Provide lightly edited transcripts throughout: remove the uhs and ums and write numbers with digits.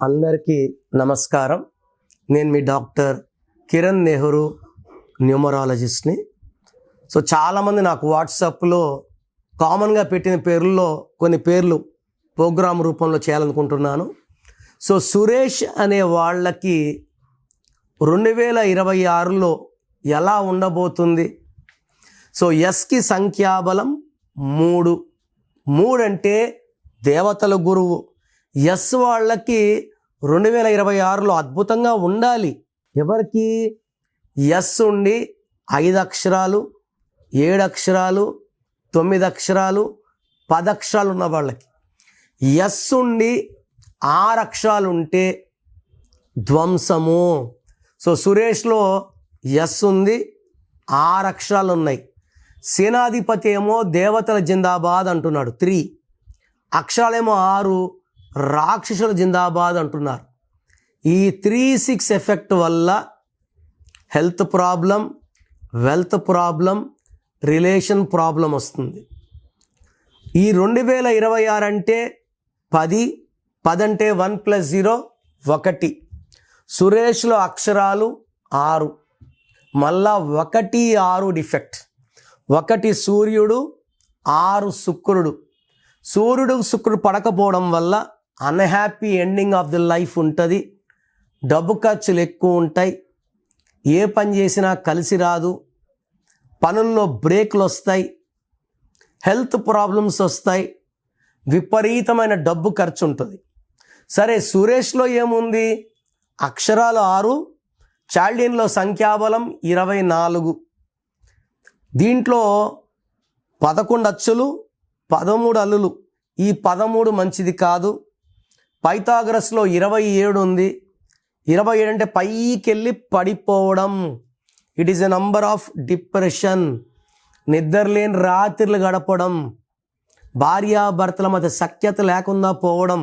అందరికీ నమస్కారం. నేను మీ డాక్టర్ కిరణ్ నెహ్రూ, న్యూమరాలజిస్ట్ని. చాలామంది నాకు వాట్సాప్లో కామన్గా పెట్టిన పేర్లలో కొన్ని పేర్లు ప్రోగ్రామ్ రూపంలో చేయాలనుకుంటున్నాను. సురేష్ అనే వాళ్ళకి 2026లో ఎలా ఉండబోతుంది? ఎస్కి సంఖ్యాబలం 3. 3 అంటే దేవతల గురువు. ఎస్ వాళ్ళకి 2026లో అద్భుతంగా ఉండాలి. ఎవరికి? ఎస్ ఉండి 5 అక్షరాలు, 7 అక్షరాలు, 9 అక్షరాలు, 10 అక్షరాలు ఉన్న వాళ్ళకి. ఎస్ ఉండి 6 అక్షరాలు ఉంటే ధ్వంసము. సురేష్లో ఎస్ ఉంది, 6 అక్షరాలు ఉన్నాయి. సేనాధిపతి ఏమో దేవతల జిందాబాద్ అంటున్నాడు, 3 అక్షరాలేమో 6, రాక్షసుల జిందాబాద్ అంటున్నారు. ఈ 3-6 ఎఫెక్ట్ వల్ల health problem, wealth problem, relation problem వస్తుంది. ఈ 2026 అంటే 10 అంటే 1 + 0 1. సురేష్లో అక్షరాలు 6, మళ్ళా 1 6 డిఫెక్ట్. 1 సూర్యుడు, 6 శుక్రుడు. సూర్యుడు శుక్రుడు పడకపోవడం వల్ల unhappy ending of the life ఉంటుంది. డబ్బు ఖర్చులు ఎక్కువ ఉంటాయి. ఏ పని చేసినా కలిసి రాదు. పనుల్లో బ్రేక్లు వస్తాయి. హెల్త్ ప్రాబ్లమ్స్ వస్తాయి. విపరీతమైన డబ్బు ఖర్చు ఉంటుంది. సరే, సురేష్లో ఏముంది? అక్షరాలు 6, చాల్డీన్లో సంఖ్యాబలం 24. దీంట్లో 11 అచ్చులు, 13 అల్లులు. ఈ 13 మంచిది కాదు. పైథాగరస్లో 27 ఉంది. 27 అంటే పైకి వెళ్ళి పడిపోవడం. It is a number of depression. నిద్రలేని రాత్రులు గడపడం, భార్యాభర్తల మధ్య సఖ్యత లేకుండా పోవడం.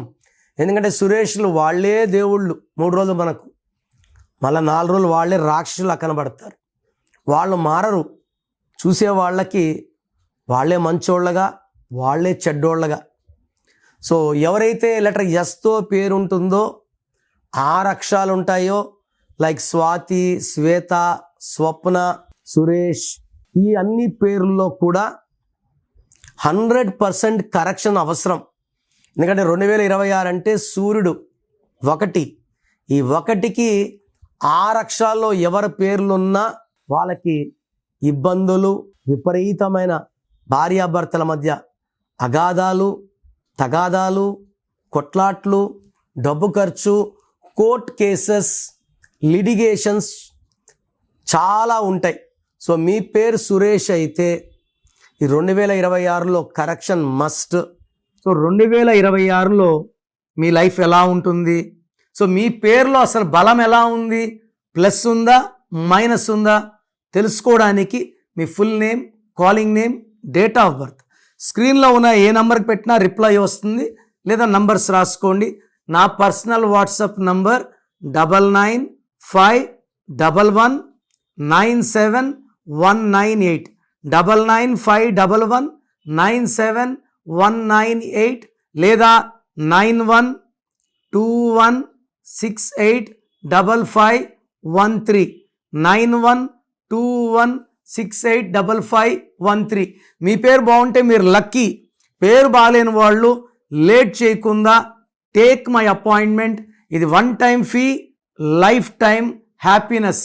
ఎందుకంటే సురేష్లు వాళ్ళే దేవుళ్ళు. 3 రోజులు మనకు, మళ్ళీ 4 రోజులు వాళ్ళే రాక్షసులు కనబడతారు. వాళ్ళు మారరు. చూసే వాళ్ళకి వాళ్ళే మంచోళ్ళగా, వాళ్ళే చెడ్డోళ్ళగా. ఎవరైతే లెటర్ ఎస్తో పేరు ఉంటుందో, 6 అక్షరాలు ఉంటాయో, లైక్ స్వాతి, శ్వేత, స్వప్న, సురేష్, ఈ అన్ని పేర్లలో కూడా 100% కరెక్షన్ అవసరం. ఎందుకంటే 2026 అంటే సూర్యుడు 1. ఈ 1కి 6 అక్షరాల్లో ఎవరి పేర్లున్నా వాళ్ళకి ఇబ్బందులు, విపరీతమైన భార్యాభర్తల మధ్య అగాధాలు, తగాదాలు, కొట్లాట్లు, డబ్బు ఖర్చు, కోర్ట్ కేసెస్, లిటిగేషన్స్ చాలా ఉంటాయి. మీ పేరు సురేష్ అయితే ఈ 2026లో కరెక్షన్ మస్ట్. 2026లో మీ లైఫ్ ఎలా ఉంటుంది? మీ పేరులో అసలు బలం ఎలా ఉంది? ప్లస్ ఉందా, మైనస్ ఉందా తెలుసుకోవడానికి మీ full name, calling name, date of birth స్క్రీన్లో ఉన్న ఏ నంబర్కి పెట్టినా రిప్లై వస్తుంది. లేదా నంబర్స్ రాసుకోండి. నా పర్సనల్ వాట్సాప్ నంబర్ 9951197198, 9951197198, లేదా 9121685513, 9121685513. మీ పేరు బాగుంటే మీరు లక్కీ. పేరు బాగాలేని వాళ్ళు లేట్ చేయకుండా టేక్ మై అపాయింట్మెంట్. ఇది 1 time fee, life time happiness.